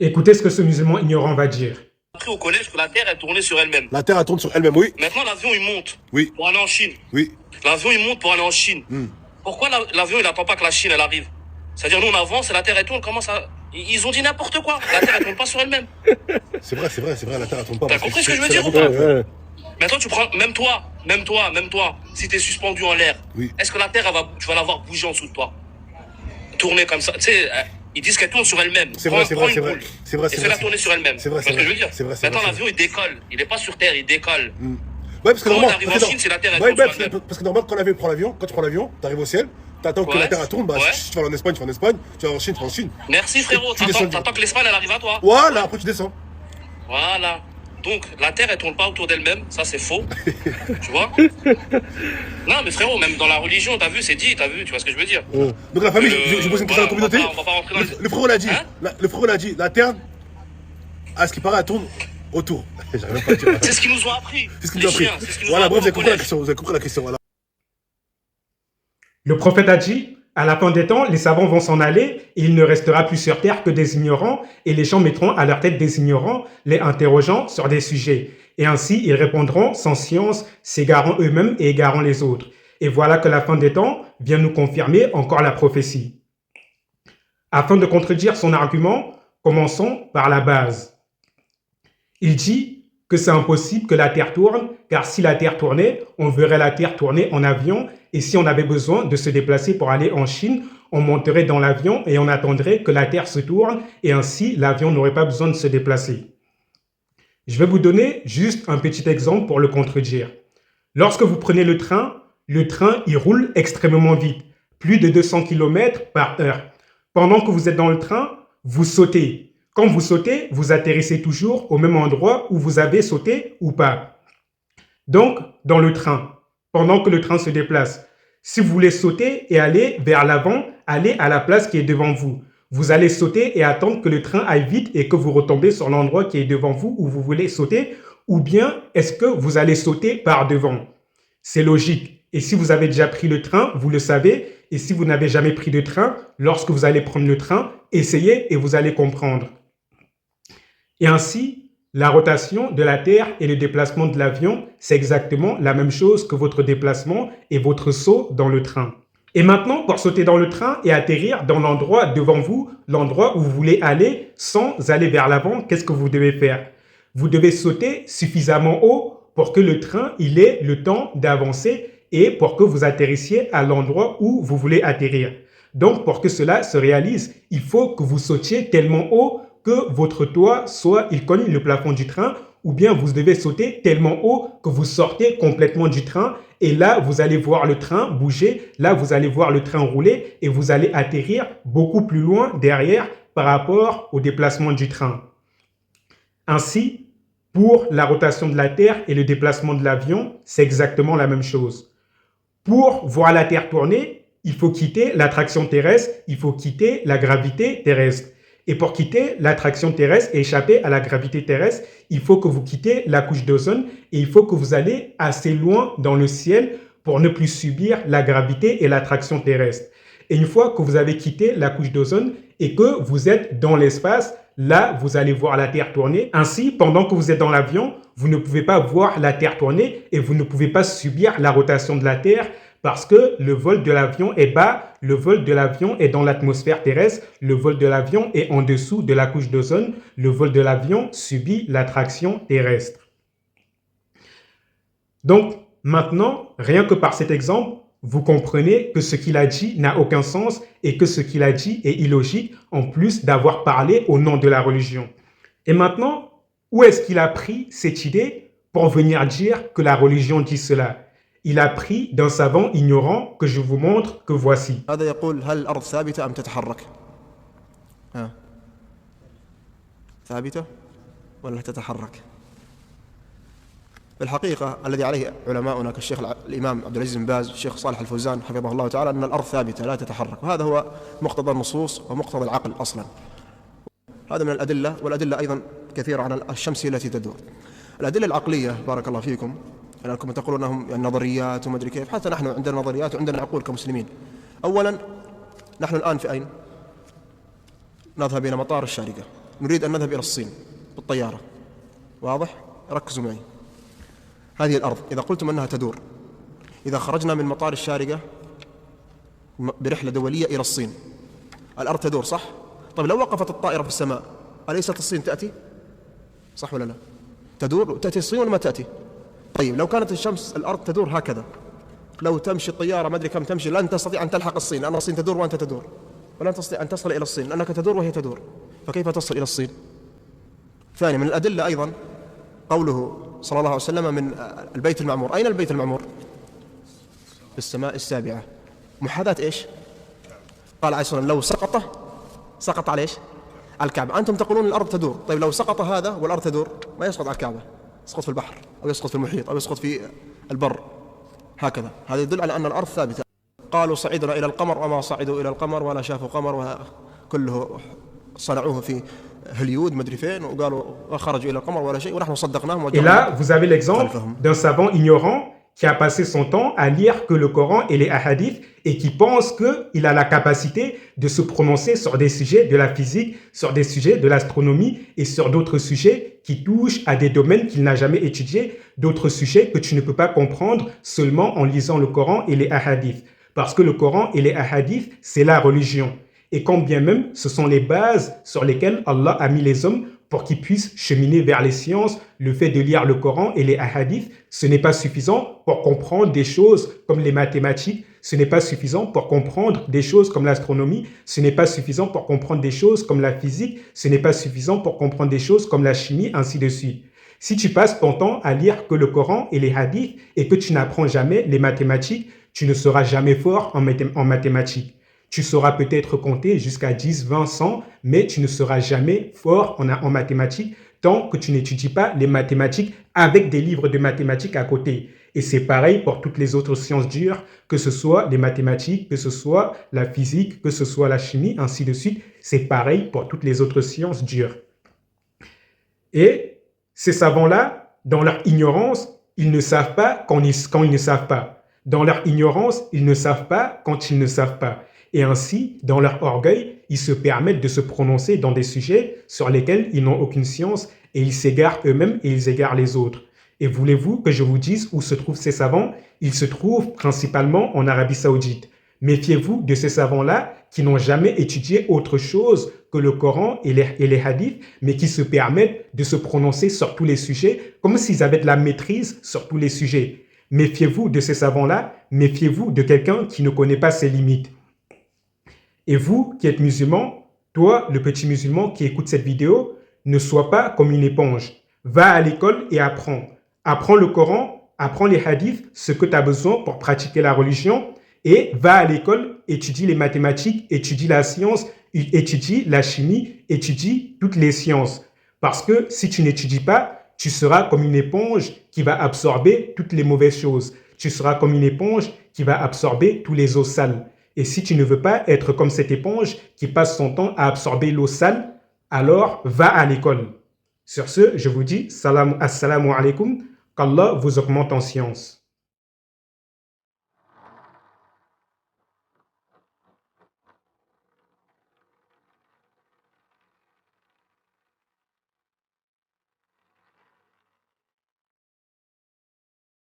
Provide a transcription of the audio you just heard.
Écoutez ce que ce musulman ignorant va dire. Appris au collège que la Terre est tournée sur elle-même. La Terre elle tourne sur elle-même, oui. Maintenant, l'avion, il monte Oui. pour aller en Chine. Oui. L'avion, il monte pour aller en Chine. Pourquoi l'avion, il n'attend pas que la Chine, elle arrive? C'est-à-dire, nous, on avance et la Terre, elle tourne. Comment ça? Ils ont dit n'importe quoi. La Terre, elle tourne pas sur elle-même. C'est vrai, la Terre elle tourne pas. T'as compris ce que je veux dire ou pas? Maintenant, tu prends, même toi, si t'es suspendu en l'air, oui. Est-ce que la Terre, tu vas la voir bouger en dessous de toi? Tourner comme ça. Tu sais, ils disent qu'elle tourne sur elle-même. C'est vrai. Et fais-la tourner sur elle-même. C'est vrai, ce que je veux dire. Maintenant, vrai. l'avion, il décolle. Il n'est pas sur Terre, il décolle. Ouais, parce que quand normalement, t'arrives en Chine, c'est la Terre, elle tourne sur elle-même. parce que normalement, quand tu prends l'avion, t'arrives au ciel, t'attends que la Terre elle tourne, si tu vas en Espagne, tu vas en Espagne, tu vas en Chine, tu vas en Chine. Merci frérot, t'attends que l'Espagne, elle arrive à toi. Voilà, après tu descends. Voilà. Donc, la Terre, elle tourne pas autour d'elle-même, ça c'est faux. Tu vois? Non, mais frérot, même dans la religion, t'as vu, c'est dit, tu vois ce que je veux dire? Donc la famille, je pose une question à la communauté. On va pas rentrer dans le frérot l'a dit, la Terre, à ce qui paraît, elle tourne autour. J'arrive même pas à dire. C'est ce qu'ils nous ont appris. C'est ce qu'ils nous ont appris. Voilà, bref, vous avez compris la question, voilà. Le prophète a dit, à la fin des temps, les savants vont s'en aller et il ne restera plus sur terre que des ignorants et les gens mettront à leur tête des ignorants, les interrogeant sur des sujets. Et ainsi, ils répondront sans science, s'égarant eux-mêmes et égarant les autres. Et voilà que la fin des temps vient nous confirmer encore la prophétie. Afin de contredire son argument, commençons par la base. Il dit que c'est impossible que la Terre tourne, car si la Terre tournait, on verrait la Terre tourner en avion, et si on avait besoin de se déplacer pour aller en Chine, on monterait dans l'avion et on attendrait que la Terre se tourne, et ainsi l'avion n'aurait pas besoin de se déplacer. Je vais vous donner juste un petit exemple pour le contredire. Lorsque vous prenez le train, il roule extrêmement vite, plus de 200 km par heure. Pendant que vous êtes dans le train, vous sautez. Quand vous sautez, vous atterrissez toujours au même endroit où vous avez sauté ou pas. Donc, dans le train, pendant que le train se déplace, si vous voulez sauter et aller vers l'avant, allez à la place qui est devant vous. Vous allez sauter et attendre que le train aille vite et que vous retombez sur l'endroit qui est devant vous où vous voulez sauter, ou bien est-ce que vous allez sauter par devant? C'est logique. Et si vous avez déjà pris le train, vous le savez. Et si vous n'avez jamais pris de train, lorsque vous allez prendre le train, essayez et vous allez comprendre. Et ainsi, la rotation de la Terre et le déplacement de l'avion, c'est exactement la même chose que votre déplacement et votre saut dans le train. Et maintenant, pour sauter dans le train et atterrir dans l'endroit devant vous, l'endroit où vous voulez aller sans aller vers l'avant, qu'est-ce que vous devez faire? Vous devez sauter suffisamment haut pour que le train il ait le temps d'avancer et pour que vous atterrissiez à l'endroit où vous voulez atterrir. Donc, pour que cela se réalise, il faut que vous sautiez tellement haut que votre toit, soit il cogne le plafond du train, ou bien vous devez sauter tellement haut que vous sortez complètement du train et là, vous allez voir le train bouger, là, vous allez voir le train rouler et vous allez atterrir beaucoup plus loin derrière par rapport au déplacement du train. Ainsi, pour la rotation de la Terre et le déplacement de l'avion, c'est exactement la même chose. Pour voir la Terre tourner, il faut quitter l'attraction terrestre, il faut quitter la gravité terrestre. Et pour quitter l'attraction terrestre et échapper à la gravité terrestre, il faut que vous quittez la couche d'ozone et il faut que vous allez assez loin dans le ciel pour ne plus subir la gravité et l'attraction terrestre. Et une fois que vous avez quitté la couche d'ozone et que vous êtes dans l'espace, là, vous allez voir la Terre tourner. Ainsi, pendant que vous êtes dans l'avion, vous ne pouvez pas voir la Terre tourner et vous ne pouvez pas subir la rotation de la Terre parce que le vol de l'avion est bas, le vol de l'avion est dans l'atmosphère terrestre, le vol de l'avion est en dessous de la couche d'ozone, le vol de l'avion subit l'attraction terrestre. Donc, maintenant, rien que par cet exemple, vous comprenez que ce qu'il a dit n'a aucun sens et que ce qu'il a dit est illogique, en plus d'avoir parlé au nom de la religion. Et maintenant, où est-ce qu'il a pris cette idée pour venir dire que la religion dit cela? Il a pris d'un savant ignorant que je vous montre que voici. هذا يقول هل الأرض ثابتة أم تتحرك؟ ثابتة ولا تتحرك؟ في الحقيقة الذي عليه علماؤنا كالشيخ الإمام عبد العزيز بن باز الشيخ صالح الفوزان حفظه الله تعالى أن الأرض ثابتة لا تتحرك، وهذا هو مقتضى النصوص ومقتضى العقل أصلا. هذا من الأدلة، والأدلة أيضا كثيرة عن الشمس التي تدور. الأدلة العقلية بارك الله فيكم، لأنكم تقولون أنهم يعني نظريات وما أدري كيف، حتى نحن عندنا نظريات وعندنا عقول كمسلمين. أولا نحن الآن في أين؟ نذهب إلى مطار الشارقة، نريد أن نذهب إلى الصين بالطيارة، واضح؟ ركزوا معي. هذه الأرض إذا قلتم أنها تدور، إذا خرجنا من مطار الشارقة برحلة دولية إلى الصين، الأرض تدور صح؟ طيب لو وقفت الطائرة في السماء أليست الصين تأتي؟ صح ولا لا؟ تدور، تأتي الصين ولا ما تأتي؟ طيب لو كانت الشمس الأرض تدور هكذا، لو تمشي الطيارة ما أدري كم تمشي لن تستطيع أن تلحق الصين، لأن الصين تدور وأنت تدور، ولن تستطيع أن تصل إلى الصين لأنك تدور وهي تدور، فكيف تصل إلى الصين؟ ثاني من الأدلة أيضا قوله صلى الله عليه وسلم من البيت المعمور. أين البيت المعمور؟ في السماء السابعة. محاذاة إيش؟ قال عليه الصلاة والسلام لو سقط على إيش؟ على الكعبة. أنتم تقولون الأرض تدور، طيب لو سقط هذا والأرض تدور ما يسقط على الكعبة، يسقط في البحر أو يسقط في المحيط أو يسقط في البر، هكذا. هذا يدل على أن الأرض ثابتة. قالوا صعدنا إلى القمر وما صعدوا إلى القمر ولا شافوا قمر، وكله صنعوه في هوليوود مدري فين، وقالوا خرجوا إلى القمر ولا شيء ونحن صدقناهم. Et là, vous avez l'exemple d'un savant ignorant qui a passé son temps à lire que le Coran et les hadiths et qui pense qu'il a la capacité de se prononcer sur des sujets de la physique, sur des sujets de l'astronomie et sur d'autres sujets qui touchent à des domaines qu'il n'a jamais étudiés, d'autres sujets que tu ne peux pas comprendre seulement en lisant le Coran et les hadiths. Parce que le Coran et les hadiths, c'est la religion. Et quand bien même, ce sont les bases sur lesquelles Allah a mis les hommes pour qu'ils puissent cheminer vers les sciences. Le fait de lire le Coran et les hadiths, ce n'est pas suffisant pour comprendre des choses comme les mathématiques, ce n'est pas suffisant pour comprendre des choses comme l'astronomie, ce n'est pas suffisant pour comprendre des choses comme la physique, ce n'est pas suffisant pour comprendre des choses comme la chimie, ainsi de suite. Si tu passes ton temps à lire que le Coran et les hadiths et que tu n'apprends jamais les mathématiques, tu ne seras jamais fort en mathématiques. Tu sauras peut-être compter jusqu'à 10, 20, 100, mais tu ne seras jamais fort en mathématiques tant que tu n'étudies pas les mathématiques avec des livres de mathématiques à côté. Et c'est pareil pour toutes les autres sciences dures, que ce soit les mathématiques, que ce soit la physique, que ce soit la chimie, ainsi de suite. C'est pareil pour toutes les autres sciences dures. Et ces savants-là, dans leur ignorance, ils ne savent pas quand ils ne savent pas. Dans leur ignorance, ils ne savent pas quand ils ne savent pas. Et ainsi, dans leur orgueil, ils se permettent de se prononcer dans des sujets sur lesquels ils n'ont aucune science et ils s'égarent eux-mêmes et ils égarent les autres. Et voulez-vous que je vous dise où se trouvent ces savants? Ils se trouvent principalement en Arabie Saoudite. Méfiez-vous de ces savants-là qui n'ont jamais étudié autre chose que le Coran et les hadiths, mais qui se permettent de se prononcer sur tous les sujets comme s'ils avaient de la maîtrise sur tous les sujets. Méfiez-vous de ces savants-là, méfiez-vous de quelqu'un qui ne connaît pas ses limites. Et vous qui êtes musulman, toi, le petit musulman qui écoute cette vidéo, ne sois pas comme une éponge. Va à l'école et apprends. Apprends le Coran, apprends les hadiths, ce que tu as besoin pour pratiquer la religion, et va à l'école, étudie les mathématiques, étudie la science, étudie la chimie, étudie toutes les sciences. Parce que si tu n'étudies pas, tu seras comme une éponge qui va absorber toutes les mauvaises choses. Tu seras comme une éponge qui va absorber tous les eaux sales. Et si tu ne veux pas être comme cette éponge qui passe son temps à absorber l'eau sale, alors va à l'école. Sur ce, je vous dis assalamu alaikum, qu'Allah vous augmente en science.